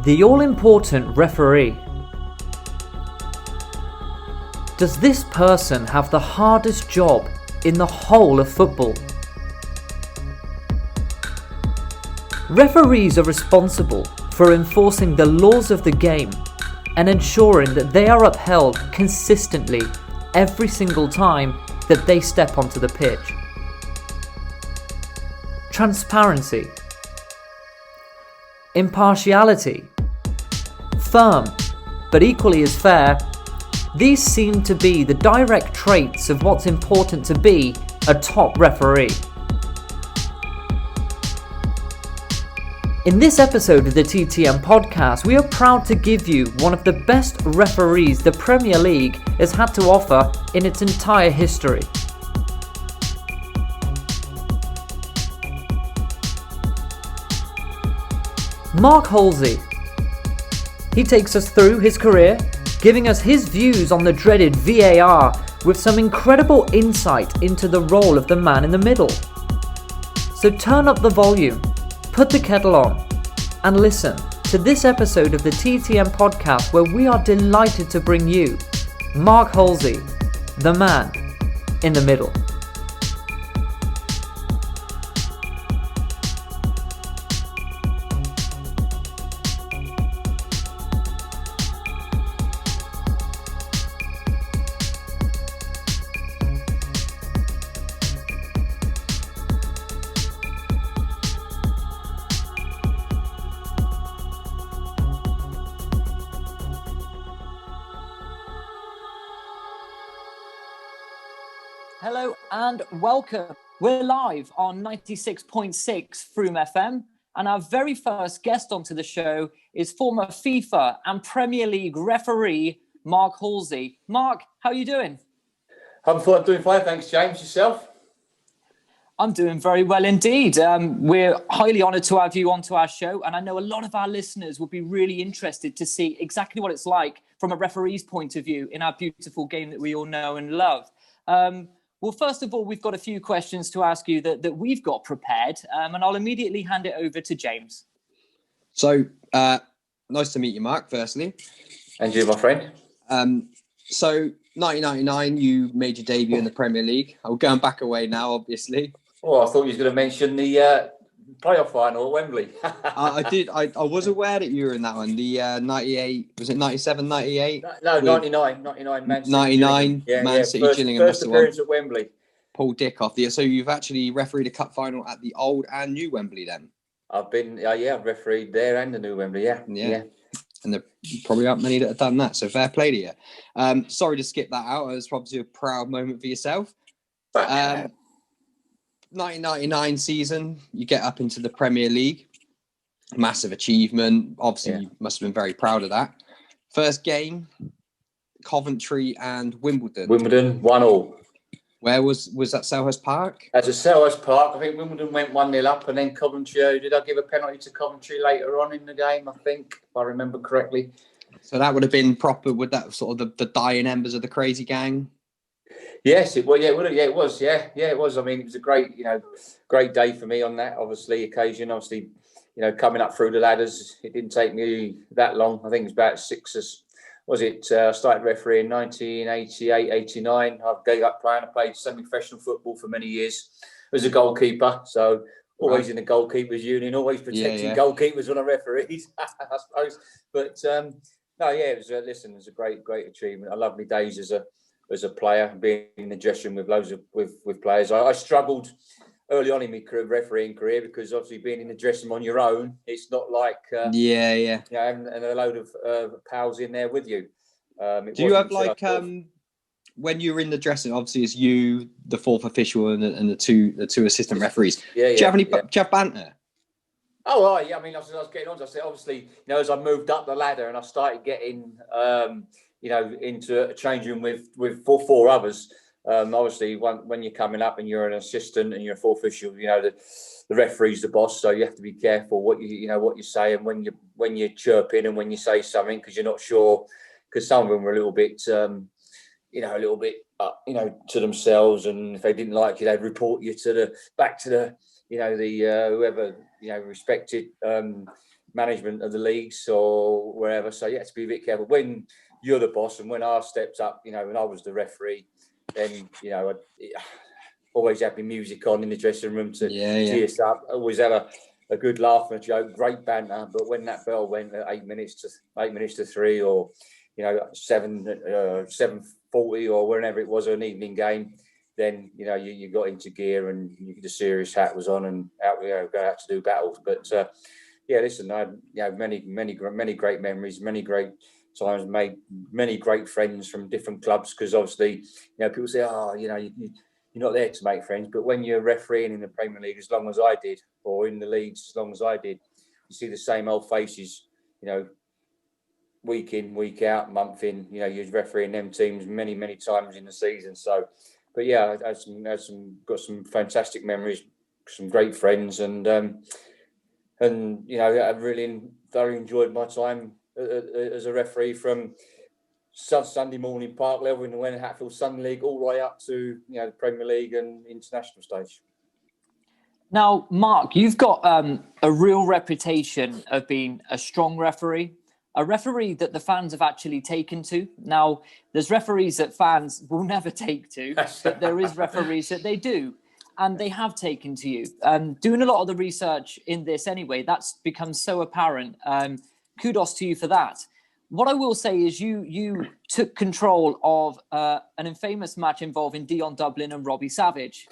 The all-important referee. Does this person have the hardest job in the whole of football? Referees are responsible for enforcing the laws of the game and ensuring that they are upheld consistently every single time that they step onto the pitch. Transparency, impartiality, firm but equally as fair, these seem to be the direct traits of what's important to be a top referee. In this episode of the TTM podcast, we are proud to give you one of the best referees the Premier League has had to offer in its entire history. Mark Halsey. He takes us through his career, giving us his views on the dreaded V.A.R. with some incredible insight into the role of the man in the middle. So turn up the volume, put the kettle on, and listen to this episode of the TTM podcast where we are delighted to bring you Mark Halsey, the man in the middle. Hello and welcome. We're live on 96.6 Froome FM, and our very first guest onto the show is former FIFA and Premier League referee Mark Halsey. Mark, how are you doing? I'm doing fine, thanks, James. Yourself? I'm doing very well indeed. We're highly honoured to have you onto our show, and I know a lot of our listeners will be really interested to see exactly what it's like from a referee's point of view in our beautiful game that we all know and love. Well, first of all, we've got a few questions to ask you that we've got prepared, and I'll immediately hand it over to James. So, nice to meet you, Mark, firstly. And you, my friend. So, 1999, you made your debut in the Premier League. I'm going back away now, obviously. Oh, I thought you were going to mention the playoff final at Wembley. I did. I was aware that you were in that one. The 98, was it 97, 98? No, 99 Man City. 99, Man City, Gillingham. First appearance at Wembley. Paul Dickoff. So you've actually refereed a cup final at the old and new Wembley then? I've been, I've refereed there and the new Wembley, yeah. And there probably aren't many that have done that, so fair play to you. Sorry to skip that out. It was probably a proud moment for yourself. 1999 season, you get up into the Premier League. Massive achievement. Obviously, You must have been very proud of that. First game, Coventry and Wimbledon. Wimbledon, 1-1. Where was that? Selhurst Park? At Selhurst Park. I think Wimbledon went 1-0 up, and then Coventry. Did I give a penalty to Coventry later on in the game? I think, if I remember correctly. So that would have been proper. Would that sort of the dying embers of the crazy gang? Yes, it was. Yeah, it was. Yeah, it was. I mean, it was a great day for me on that occasion. Obviously, coming up through the ladders, it didn't take me that long. I think it was about 6 was it? I started refereeing in 1988, 89. I gave up playing. I played semi-professional football for many years as a goalkeeper. So always in the goalkeepers union, always protecting goalkeepers when I refereed, I suppose. But it was. It was a great achievement. I loved my days as a player, being in the dressing room with loads of with players. I struggled early on in my refereeing career because obviously being in the dressing room on your own, it's not like having a load of pals in there with you. Do you have when you were in the dressing? Obviously, it's you, the fourth official, and the two assistant referees. Do you have banter? Oh, yeah. I mean, as I was getting on, I said, obviously, as I moved up the ladder and I started getting into a changing room with four others. Obviously, when you're coming up and you're an assistant and you're a fourth official, the referee's the boss, so you have to be careful what you say and when you chirp in and when you say something because you're not sure. Because some of them were a little bit, to themselves, and if they didn't like you, they'd report you back to the whoever respected management of the leagues or wherever. So you have to be a bit careful when you're the boss. And when I stepped up, when I was the referee, then I always have my music on in the dressing room to cheer us up. Always have a good laugh and a joke, great banter. But when that bell went at 8 minutes to 3, or 7:40 or whenever it was, an evening game, then you got into gear and the serious hat was on and out go out to do battles. But listen, I had many great memories, many great times, made many great friends from different clubs, because obviously people say, you're not there to make friends, but when you're refereeing in the Premier League as long as I did, or in the leagues as long as I did, you see the same old faces, week in, week out, month in. You're refereeing them teams many times in the season. So, but yeah, I got some fantastic memories, some great friends, and I really thoroughly enjoyed my time as a referee from Sunday morning park level in the Wen Hatfield Sun League all the way up to the Premier League and international stage. Now, Mark, you've got a real reputation of being a strong referee, a referee that the fans have actually taken to. Now, there's referees that fans will never take to, but there is referees that they do, and they have taken to you. Doing a lot of the research in this anyway, that's become so apparent. Kudos to you for that. What I will say is you took control of an infamous match involving Dion Dublin and Robbie Savage.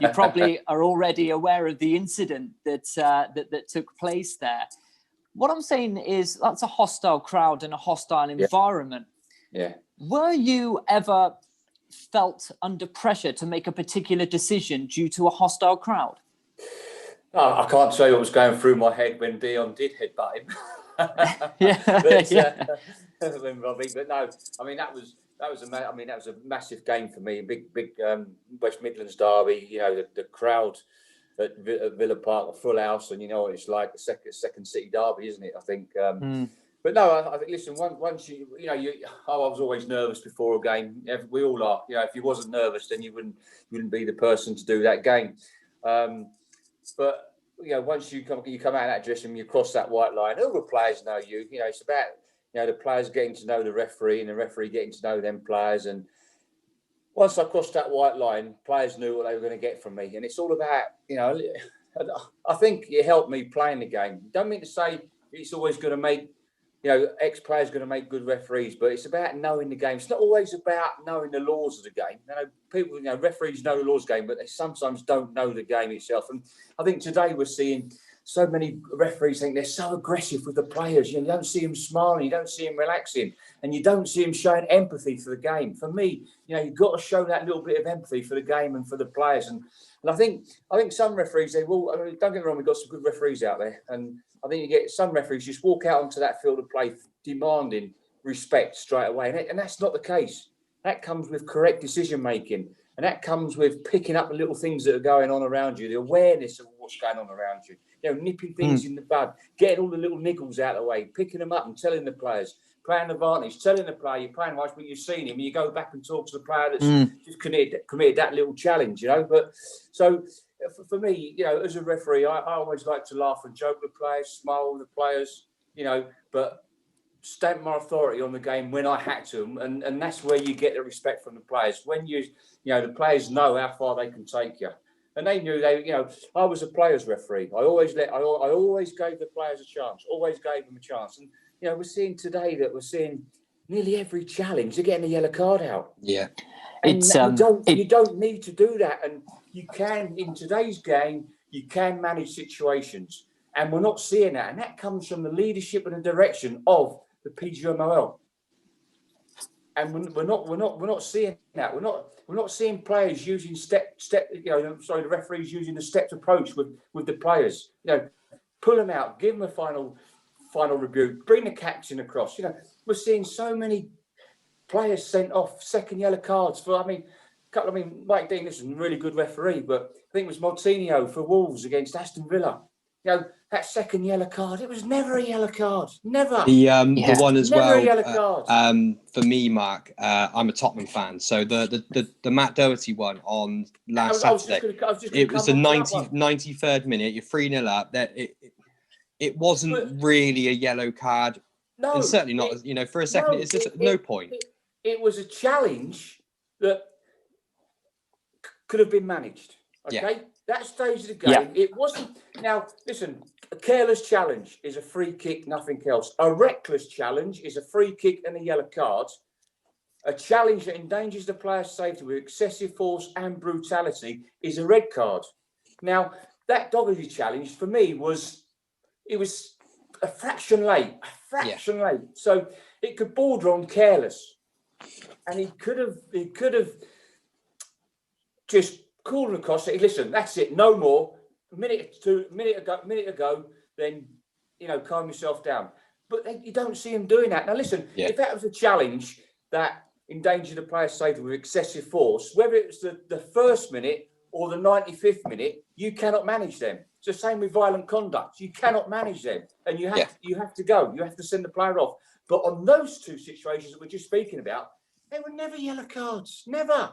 You probably are already aware of the incident that took place there. What I'm saying is that's a hostile crowd and a hostile environment. Yeah. Were you ever felt under pressure to make a particular decision due to a hostile crowd? Oh, I can't tell you what was going through my head when Dion did headbutt him. When Robbie, but no, I mean that was a massive game for me. Big West Midlands derby. The crowd at Villa Park, a full house, and it's like a second city derby, isn't it? I think. But no, I think. Listen, once I was always nervous before a game. We all are. If you wasn't nervous, then you wouldn't be the person to do that game. But once you come out of that dressing room, you cross that white line. All the players know you. It's about the players getting to know the referee and the referee getting to know them players. And once I crossed that white line, players knew what they were going to get from me. And it's all about I think it helped me playing the game. Don't mean to say it's always going to make ex-players going to make good referees, but it's about knowing the game. It's not always about knowing the laws of the game. People, referees know the laws of the game, but they sometimes don't know the game itself. And I think today we're seeing so many referees think they're so aggressive with the players. You don't see them smiling, you don't see them relaxing, and you don't see them showing empathy for the game. For me, you've got to show that little bit of empathy for the game and for the players. And I think some referees, don't get me wrong, we've got some good referees out there, and I think you get some referees just walk out onto that field of play demanding respect straight away. And that's not the case. That comes with correct decision making. And that comes with picking up the little things that are going on around you, the awareness of what's going on around you, nipping things in the bud, getting all the little niggles out of the way, picking them up and telling the players, playing advantage, telling the player you're playing right, but you've seen him, and you go back and talk to the player that's just committed that little challenge, But so for me, as a referee, I always like to laugh and joke with the players, smile with the players, but stamp my authority on the game when I had to, and that's where you get the respect from the players. When the players know how far they can take you, and they knew I was a players' referee. I always gave the players a chance, always gave them a chance, and we're seeing today that we're seeing nearly every challenge they're getting a yellow card out. Yeah, and you don't need to do that, and you can in today's game. You can manage situations, and we're not seeing that, and that comes from the leadership and the direction of the PGMOL. And we're not seeing that. We're not seeing players using the referees using the stepped approach with the players. Pull them out, give them a final rebuke, bring the captain across. We're seeing so many players sent off second yellow cards for. Mike Dean is a really good referee, but I think it was Martinho for Wolves against Aston Villa. That second yellow card, it was never a yellow card. Never. The one as never well. A yellow card. For me, Mark, I'm a Tottenham fan. So the Matt Doherty one on last Saturday, it was the 93rd minute. You're 3-0 up. That it wasn't really a yellow card. No, and certainly not. For a second, it's just no point. It was a challenge that could have been managed. Okay, that stage of the game, it wasn't. Now, listen, a careless challenge is a free kick, nothing else. A reckless challenge is a free kick and a yellow card. A challenge that endangers the player's safety with excessive force and brutality is a red card. Now, that Doherty challenge for me was a fraction late. So it could border on careless, and he could have just called across. Say, listen, that's it, no more. A minute ago, then calm yourself down. But you don't see him doing that. Now, listen, if that was a challenge that endangered the player's safety with excessive force, whether it's the first minute or the 95th minute, you cannot manage them. It's the same with violent conduct. You cannot manage them, and you have to go. You have to send the player off. But on those two situations that we're just speaking about, they were never yellow cards. Never.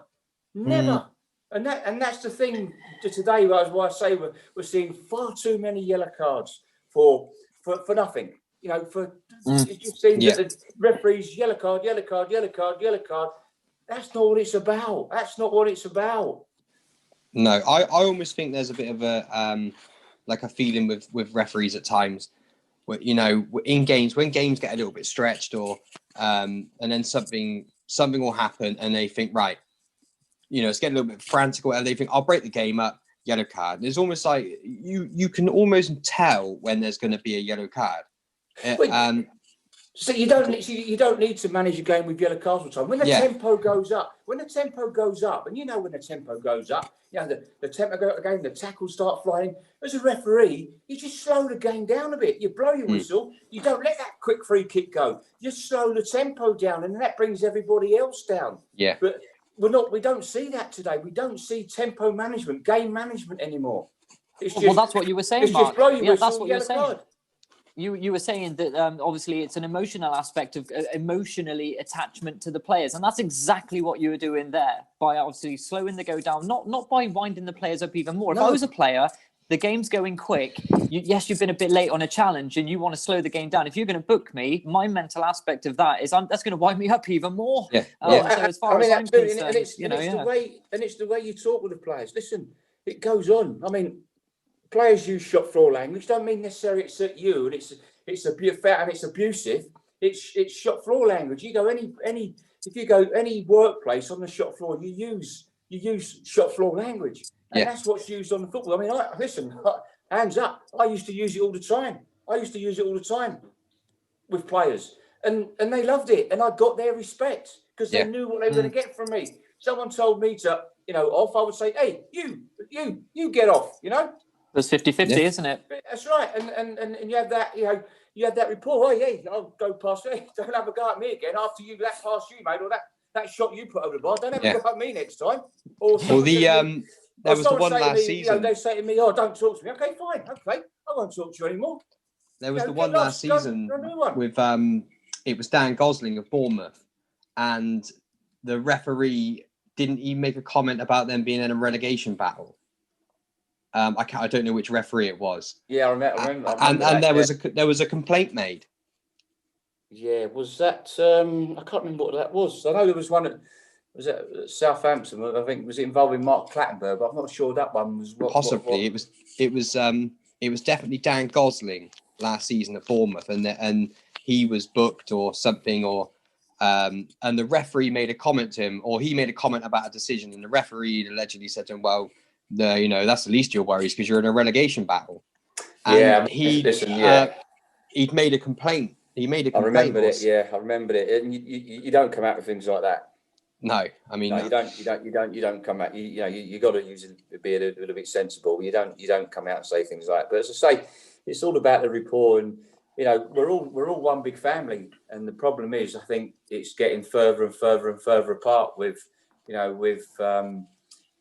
And that's the thing to today. Why I say we're seeing far too many yellow cards for nothing. You've seen the referees yellow card. That's not what it's about. No, I almost think there's a bit of a like a feeling with referees at times where in games, when games get a little bit stretched or and then something will happen and they think, right, it's getting a little bit frantic and they think, I'll break the game up, yellow card. And it's almost like you can almost tell when there's going to be a yellow card. So you don't need to manage a game with yellow cards all the time. When the tempo goes up, and when the tempo goes up, the tempo goes up the game, the tackles start flying. As a referee, you just slow the game down a bit. You blow your whistle. You don't let that quick free kick go. You slow the tempo down, and that brings everybody else down. Yeah. But we don't see that today. We don't see tempo management, game management anymore. That's what you were saying, Mark. Just blow your whistle, that's what you were saying. Card. You were saying that obviously it's an emotional aspect of emotionally attachment to the players, and that's exactly what you were doing there by obviously slowing the go down, not by winding the players up even more. If I was a player, the game's going quick. You've been a bit late on a challenge, and you want to slow the game down. If you're going to book me, my mental aspect of that is that's going to wind me up even more. So as far as I'm concerned, it's the way you talk with the players. Listen, it goes on. I mean, players use shop floor language. Don't mean necessarily it's at you, and it's abusive. It's shop floor language. You go if you go any workplace on the shop floor, you use shop floor language, and that's what's used on the football. I mean, hands up. I used to use it all the time. With players, and they loved it, and I got their respect because they knew what they were going to get from me. Someone told me to, off. I would say, hey, you get off. It's 50-50, isn't it? That's right, and you have that, you have that report. Oh yeah, I'll go past. Hey, don't have a go at me again after that pass you made or that shot you put over the bar. Don't have a go at me next time. Or there was the one last season. They say to me, "Oh, don't talk to me." Okay, fine. Okay, I won't talk to you anymore. There was the one last season with it was Dan Gosling of Bournemouth, and the referee didn't even make a comment about them being in a relegation battle. I don't know which referee it was. Yeah, I remember. And there was a complaint made. Yeah, was that? I can't remember what that was. I know there was one at Southampton. I think was it involving Mark Clattenburg, but I'm not sure that one was. Possibly, it was definitely Dan Gosling last season at Bournemouth, and he was booked or something, or and the referee made a comment to him, or he made a comment about a decision, and the referee allegedly said to him, "Well, that's the least of your worries because you're in a relegation battle." And he'd made a complaint. He made a complaint. I remembered it. Yeah, I remembered it. And you don't come out with things like that. No, I mean, you don't come out. You got to be a little bit sensible. You don't come out and say things like that. But as I say, it's all about the rapport, and we're all one big family. And the problem is, I think it's getting further and further and further apart with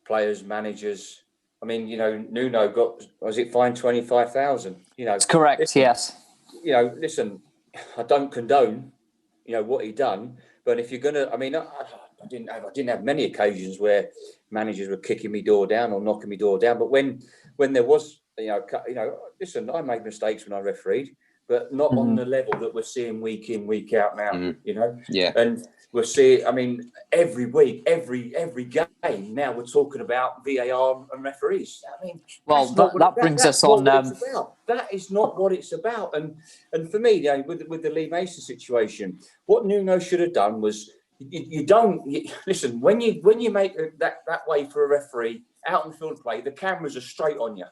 players, managers. I mean, Nuno was it fined 25,000? It's correct. Listen, yes. Listen, I don't condone, what he done. But if you're gonna, I mean, I didn't have many occasions where managers were kicking me door down or knocking me door down. But when there was Listen, I made mistakes when I refereed, but not on the level that we're seeing week in, week out now. Yeah. And we're seeing. I mean, every week, every game. Now we're talking about VAR and referees. I mean, well, that brings us on. That is not what it's about. And for me, with the Lee Mason situation, what Nuno should have done was listen. When you make that way for a referee out on field play, the cameras are straight on you.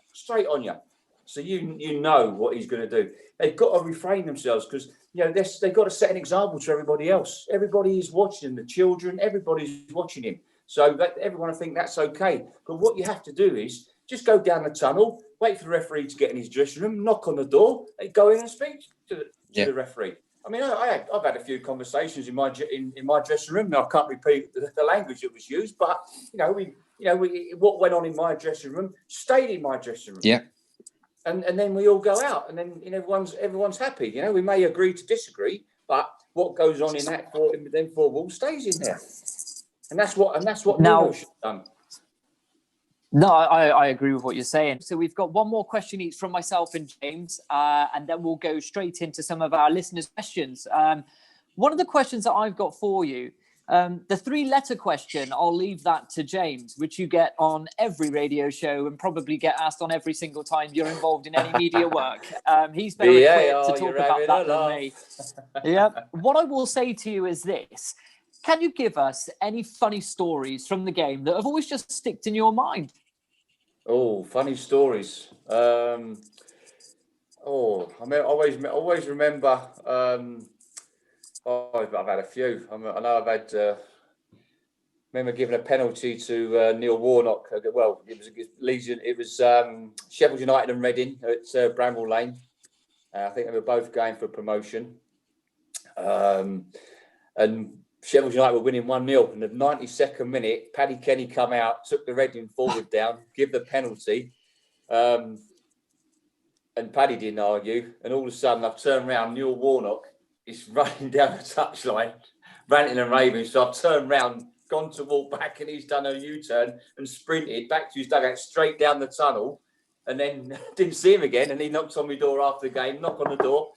So you know what he's going to do. They've got to refrain themselves because they've got to set an example to everybody else. Everybody is watching him, the children, everybody's watching him. So everyone will think that's okay. But what you have to do is just go down the tunnel, wait for the referee to get in his dressing room, knock on the door, and go in and speak to the referee. I mean, I've had a few conversations in my dressing room. Now I can't repeat the language that was used, but what went on in my dressing room stayed in my dressing room. Yeah. And then we all go out, and then everyone's happy. We may agree to disagree, but what goes on in them four walls stays in there, and that's what Nuno should have done. No, I agree with what you're saying. So we've got one more question each from myself and James, and then we'll go straight into some of our listeners' questions. One of the questions that I've got for you, the 3-letter question, I'll leave that to James, which you get on every radio show and probably get asked on every single time you're involved in any media work. He's better equipped to talk about that than me. Yeah. What I will say to you is this. Can you give us any funny stories from the game that have always just sticked in your mind? Oh, funny stories. I always remember. I've had a few. I know I've had. Remember giving a penalty to Neil Warnock. Well, it was against Legion. It was Sheffield United and Reading at Bramble Lane. I think they were both going for promotion. And Sheffield United were winning 1-0. In the 92nd minute, Paddy Kenny come out, took the Reading forward down, give the penalty. And Paddy didn't argue. And all of a sudden, I've turned around, Neil Warnock is running down the touchline, ranting and raving. So I've turned round, gone to walk back, and he's done a U-turn and sprinted back to his dugout, straight down the tunnel, and then didn't see him again. And he knocked on my door after the game, knocked on the door.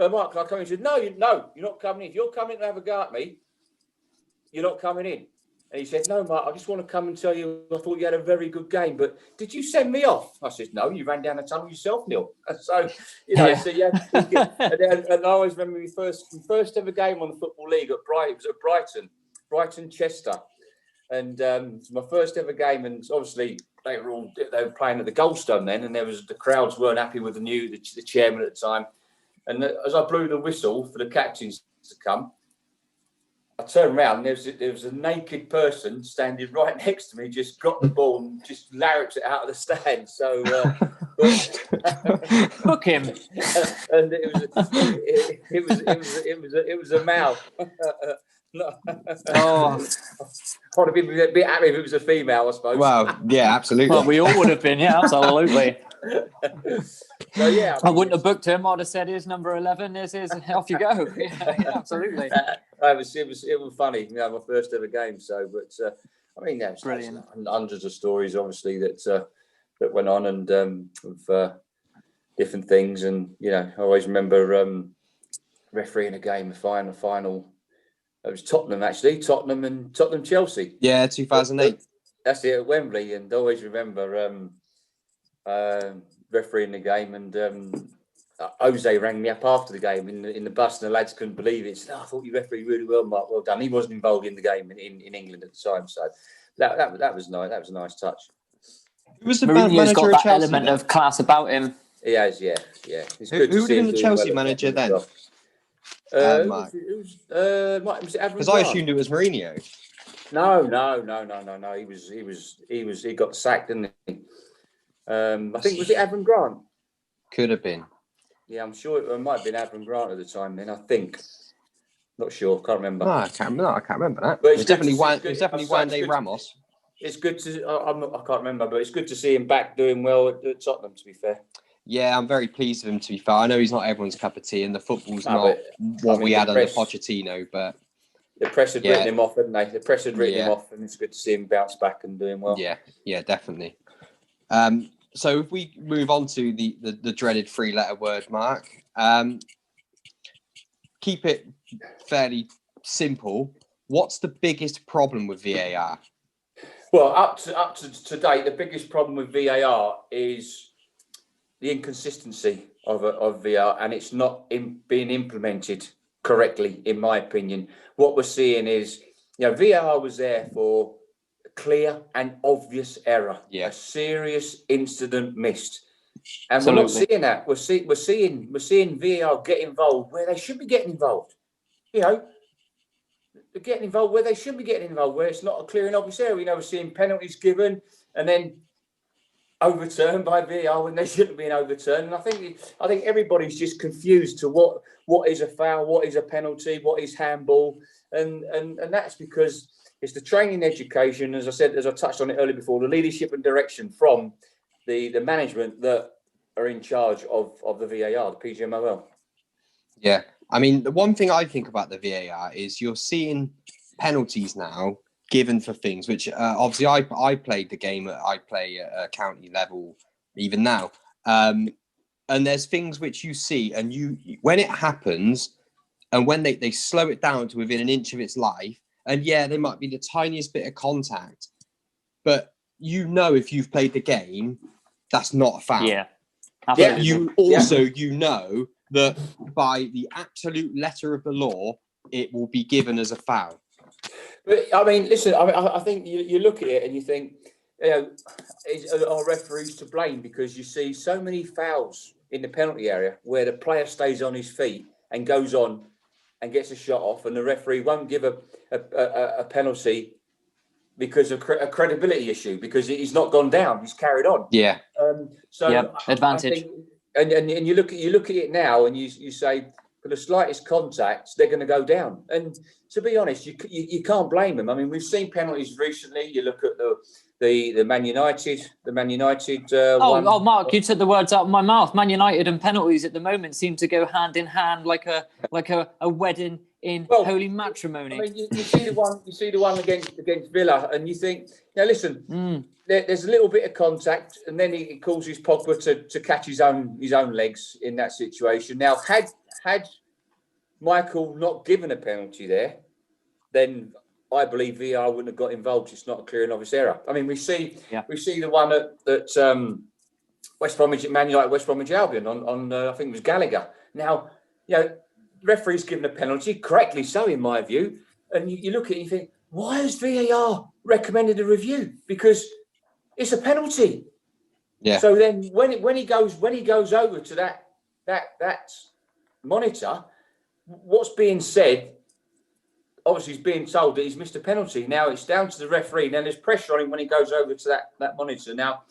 Mark, can I come in? He said, no, you're not coming in. If you're coming to have a go at me, you're not coming in. And he said, no, Mark, I just want to come and tell you I thought you had a very good game, but did you send me off? I said, no, you ran down the tunnel yourself, Neil. So, and I always remember my first ever game on the Football League at Brighton. It was at Brighton Chester. And it's my first ever game, and obviously they were playing at the Goldstone then, and the crowds weren't happy with the chairman at the time. And as I blew the whistle for the captains to come, I turned around, and there was a naked person standing right next to me, just got the ball and just larrips it out of the stand. So, book him. And it was a mouth. I'd have been a bit happy if it was a female, I suppose. Well, yeah, absolutely. Well, we all would have been, yeah, absolutely. So yeah, I wouldn't have booked him. I'd have said, "Here's number 11. Here's off you go." Yeah, absolutely. It was funny, my first ever game. So, but I mean, there's brilliant. Hundreds of stories, obviously, that went on, and with different things. And I always remember refereeing a game, a final. It was Tottenham, actually, Tottenham Chelsea. Yeah, 2008. That's it, at Wembley. And I always remember refereeing the game, and Jose rang me up after the game in the bus, and the lads couldn't believe it. He said, I thought you refereed really well, Mark. Well done. He wasn't involved in the game in England at the time, so that was nice. That was a nice touch. Who was the Mourinho's got that Chelsea element then? of class about him. He has, yeah. It's Who good to would see have him been the doing Chelsea well manager then? Mark. Was it Adrian Because I assumed it was Mourinho. No. He got sacked, didn't he? I think, was it Avram Grant? Could have been. Yeah, I'm sure it might have been Avram Grant at the time. Then I think, not sure, can't remember. No, I can't remember that. But It's definitely Juan de Ramos. It's good to. I can't remember, but it's good to see him back doing well at Tottenham. To be fair. Yeah, I'm very pleased with him, to be fair. I know he's not everyone's cup of tea, and the football's we had under Pochettino, but the press had written him off, hadn't they? The press had written him off, and it's good to see him bounce back and doing well. Yeah, definitely. So if we move on to the dreaded 3-letter word, Mark, keep it fairly simple. What's the biggest problem with VAR? Well, up to date, the biggest problem with VAR is the inconsistency of VAR, and it's not being implemented correctly, in my opinion. What we're seeing is, VAR was there for a clear and obvious error, a serious incident missed, and Absolutely. We're not seeing that. We're seeing VAR get involved where they should be getting involved. They're getting involved where they should be getting involved, where it's not a clear and obvious area. We're seeing penalties given and then overturned by VAR when they shouldn't be overturned. And I think everybody's just confused to what is a foul, what is a penalty, what is handball, and that's because it's the training education, as I touched on it earlier before, the leadership and direction from the management that are in charge of the VAR, the PGMOL. Yeah. I mean, the one thing I think about the VAR is you're seeing penalties now given for things which obviously I played the game. I play at a county level even now. And there's things which you see and when it happens and when they slow it down to within an inch of its life, and there might be the tiniest bit of contact, but if you've played the game, that's not a foul. Yeah. Absolutely. You also, that by the absolute letter of the law, it will be given as a foul. But I mean, listen, I think you look at it and you think, are referees to blame? Because you see so many fouls in the penalty area where the player stays on his feet and goes on and gets a shot off, and the referee won't give a penalty because of a credibility issue, because he's not gone down, he's carried on. Yeah. Advantage. And you look at it now, and you say for the slightest contact, they're going to go down. And to be honest, you can't blame them. I mean, we've seen penalties recently. You look at the Man United, one. Oh, Mark, you took the words out of my mouth. Man United and penalties at the moment seem to go hand in hand, like a wedding in holy matrimony. I mean, you see the one against Villa, and you think, listen. There's a little bit of contact, and then he causes Pogba to catch his own legs in that situation. Now, had Michael not given a penalty there, then I believe VAR wouldn't have got involved. It's not a clear and obvious error. I mean, we see the one at West Bromwich, Man United, West Bromwich Albion on I think it was Gallagher. Now, referee's given a penalty, correctly so in my view, and you look at it and you think, why has VAR recommended a review? Because it's a penalty. Yeah. So then, when he goes over to that monitor, what's being said? Obviously, he's being told that he's missed a penalty. Now it's down to the referee. Now there's pressure on him when he goes over to that monitor. Now,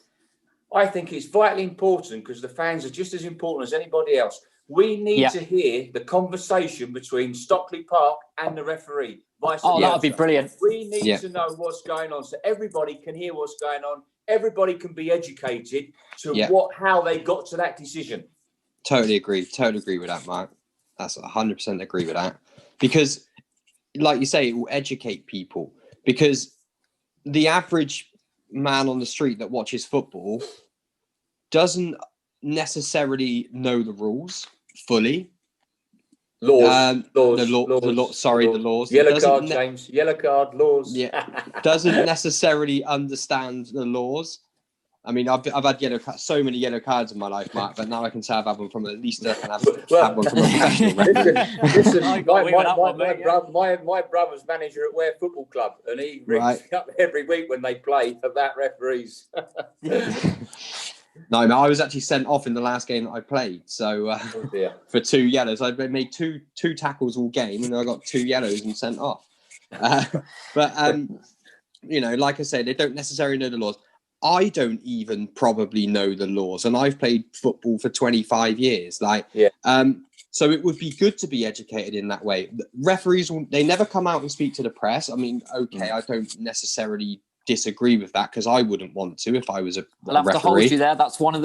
I think it's vitally important, because the fans are just as important as anybody else. We need to hear the conversation between Stockley Park and the referee. That would be brilliant. We need to know what's going on, so everybody can hear what's going on. Everybody can be educated to how they got to that decision. Totally agree with that, Mark. That's 100% agree with that. Because, like you say, it will educate people. Because the average man on the street that watches football doesn't necessarily know the rules fully. Laws. The laws. Yellow card, James. Yellow card, laws. Yeah. Doesn't necessarily understand the laws. I mean, I've had so many yellow cards in my life, Mark, but now I can say I've had one from at least have one from a professional referee. Listen, my brother's manager at Ware Football Club, and he rings up every week when they play for that referees. No, I was actually sent off in the last game that I played. So for 2 yellows, I made two tackles all game, and I got 2 yellows and sent off. But like I said, they don't necessarily know the laws. I don't even probably know the laws, and I've played football for 25 years. So it would be good to be educated in that way. Referees, they never come out and speak to the press. I mean, I don't necessarily disagree with that, because I wouldn't want to if I was a I'll have referee. to hold you there. That's one of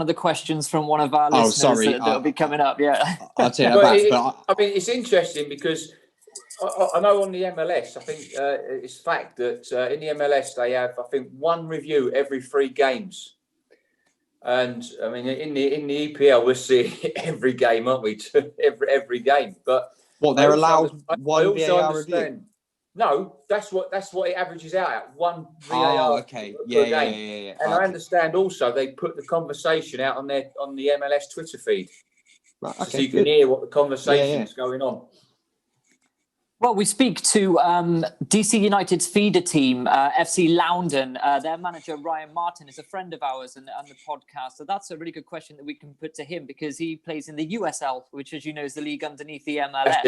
the questions from one of our listeners that'll be coming up. Yeah, I'll tell you that. I mean, it's interesting because I know on the MLS, I think it's fact that in the MLS they have, I think, 1 review every 3 games. And I mean, in the EPL, we're seeing every game, aren't we? every game. But they're allowed I one also VAR understand. review. No, that's what it averages out at, one VAR Oh, okay. per game. And I understand also they put the conversation out on the MLS Twitter feed, Right, okay, so you can hear what the conversation is going on. Well, we speak to DC United's feeder team, FC Loudoun. Their manager, Ryan Martin, is a friend of ours and the podcast. So that's a really good question that we can put to him because he plays in the USL, which, as you know, is the league underneath the MLS.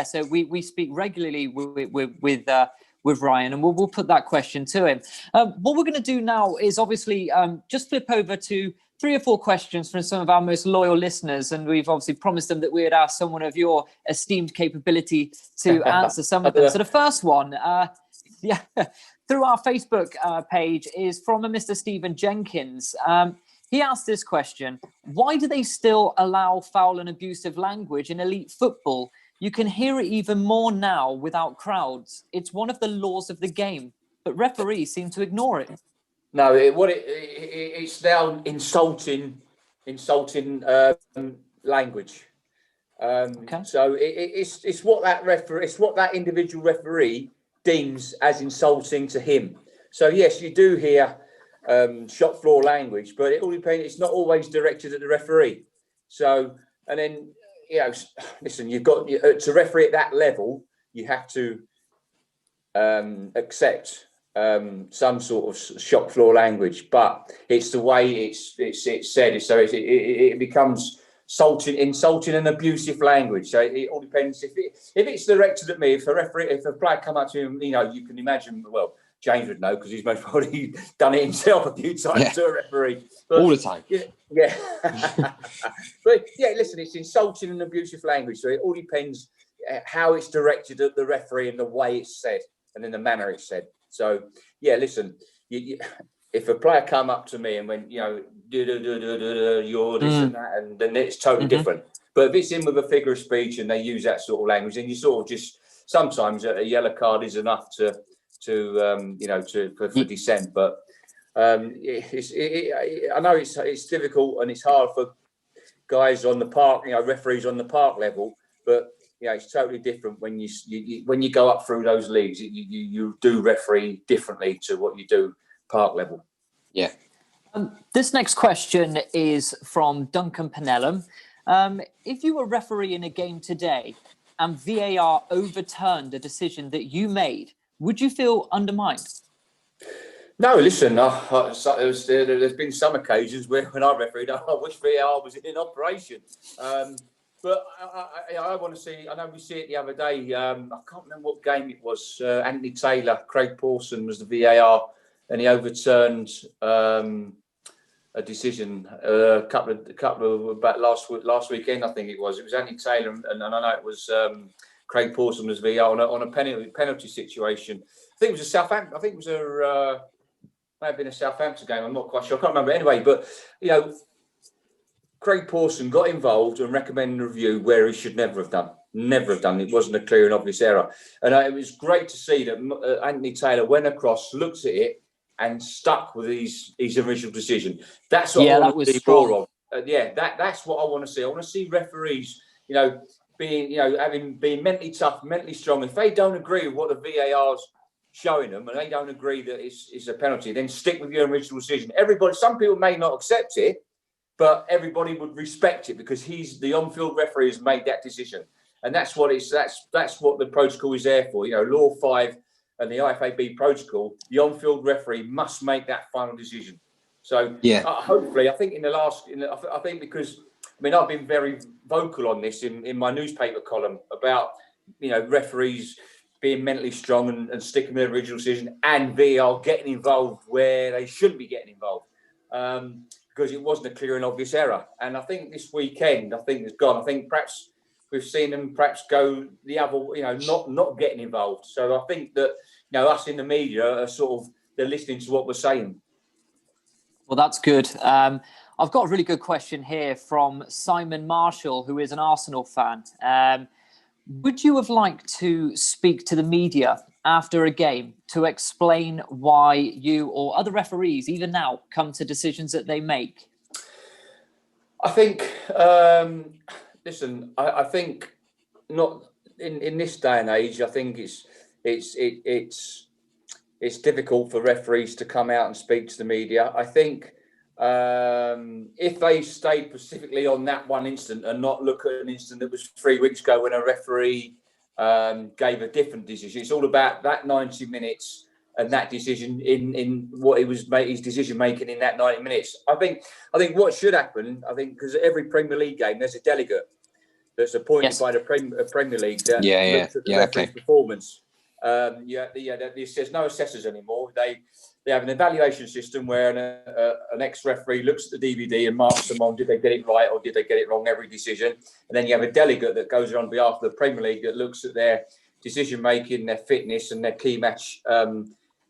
So we speak regularly with Ryan, and we'll put that question to him. What we're going to do now is obviously just flip over to 3 or 4 questions from some of our most loyal listeners, and we've obviously promised them that we would ask someone of your esteemed capability to answer some of them. So the first one, through our Facebook page, is from a Mr. Stephen Jenkins. He asked this question: why do they still allow foul and abusive language in elite football? You can hear it even more now without crowds. It's one of the laws of the game, but referees seem to ignore it. No, it's now insulting language. So it's what that individual referee deems as insulting to him. So yes, you do hear shop floor language, but it all depends. It's not always directed at the referee. So, and then listen, you've got to referee at that level. You have to accept some sort of shop floor language, but it's the way it's said. So it becomes insulting and abusive language. So it all depends. If it's directed at me, if a player come up to him, you can imagine. Well, James would know because he's most probably done it himself a few times to a referee. But, all the time. Yeah. But listen, it's insulting and abusive language. So it all depends how it's directed at the referee and the way it's said and in the manner it's said. So listen, if a player come up to me and went, you're this and that, and then it's totally different. But if it's in with a figure of speech and they use that sort of language, then you sort of just sometimes a yellow card is enough for dissent. But I know it's difficult and it's hard for guys on the park, referees on the park level, but it's totally different when you go up through those leagues. You do referee differently to what you do park level. Yeah. This next question is from Duncan Penellum. If you were refereeing a game today and VAR overturned a decision that you made, would you feel undermined? No, listen. There's been some occasions where when I refereed, I wish VAR was in operation. But I want to see. I know we see it the other day. I can't remember what game it was. Anthony Taylor, Craig Pawson was the VAR, and he overturned a decision a couple of about last weekend. I think it was. It was Anthony Taylor, and I know it was Craig Pawson was VAR on a penalty situation. I think it was a Southampton. I think it was may have been a Southampton game. I'm not quite sure. I can't remember anyway. But Craig Pawson got involved and recommended a review where he should never have done. It wasn't a clear and obvious error. And it was great to see that Anthony Taylor went across, looked at it, and stuck with his original decision. That's what I want to see more of. That's what I want to see. I want to see referees, being mentally tough, mentally strong. If they don't agree with what the VAR's showing them and they don't agree that it's a penalty, then stick with your original decision. Some people may not accept it, but everybody would respect it because the on-field referee has made that decision, and that's what the protocol is there for. Law 5 and the IFAB protocol, the on-field referee must make that final decision. So hopefully, I think because I've been very vocal on this in my newspaper column about referees being mentally strong and sticking with their original decision, and VAR getting involved where they shouldn't be getting involved. Because it wasn't a clear and obvious error. And I think this weekend, it's gone. I think perhaps we've seen them perhaps go the other, not getting involved. So I think that, us in the media are they're listening to what we're saying. Well, that's good. I've got a really good question here from Simon Marshall, who is an Arsenal fan. Would you have liked to speak to the media after a game to explain why you or other referees, even now, come to decisions that they make? I think, listen, I think not in this day and age. I think it's difficult for referees to come out and speak to the media. I think if they stayed specifically on that one incident and not look at an incident that was 3 weeks ago when a referee gave a different decision. It's all about that 90 minutes and that decision in what it was his decision making in that 90 minutes. I think what should happen, because every Premier League game there's a delegate that's appointed by the Premier League that looks at the referee's performance. There's no assessors anymore. They have an evaluation system where an ex-referee looks at the DVD and marks them on, did they get it right or did they get it wrong, every decision. And then you have a delegate that goes on behalf of the Premier League that looks at their decision-making, their fitness and their key match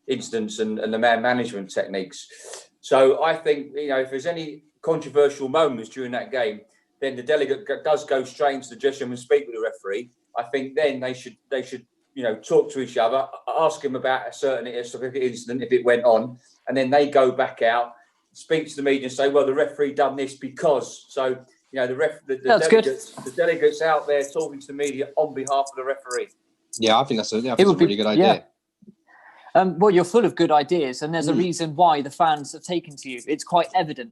incidents and the man management techniques. So I think, if there's any controversial moments during that game, then the delegate does go straight into the dressing room and speak with the referee. I think then they should talk to each other, ask him about a specific incident if it went on, and then they go back out, speak to the media and say, well, the referee done this because. So, the delegates out there talking to the media on behalf of the referee. Yeah, I think that's a really good idea. Well, you're full of good ideas, and there's a reason why the fans have taken to you. It's quite evident.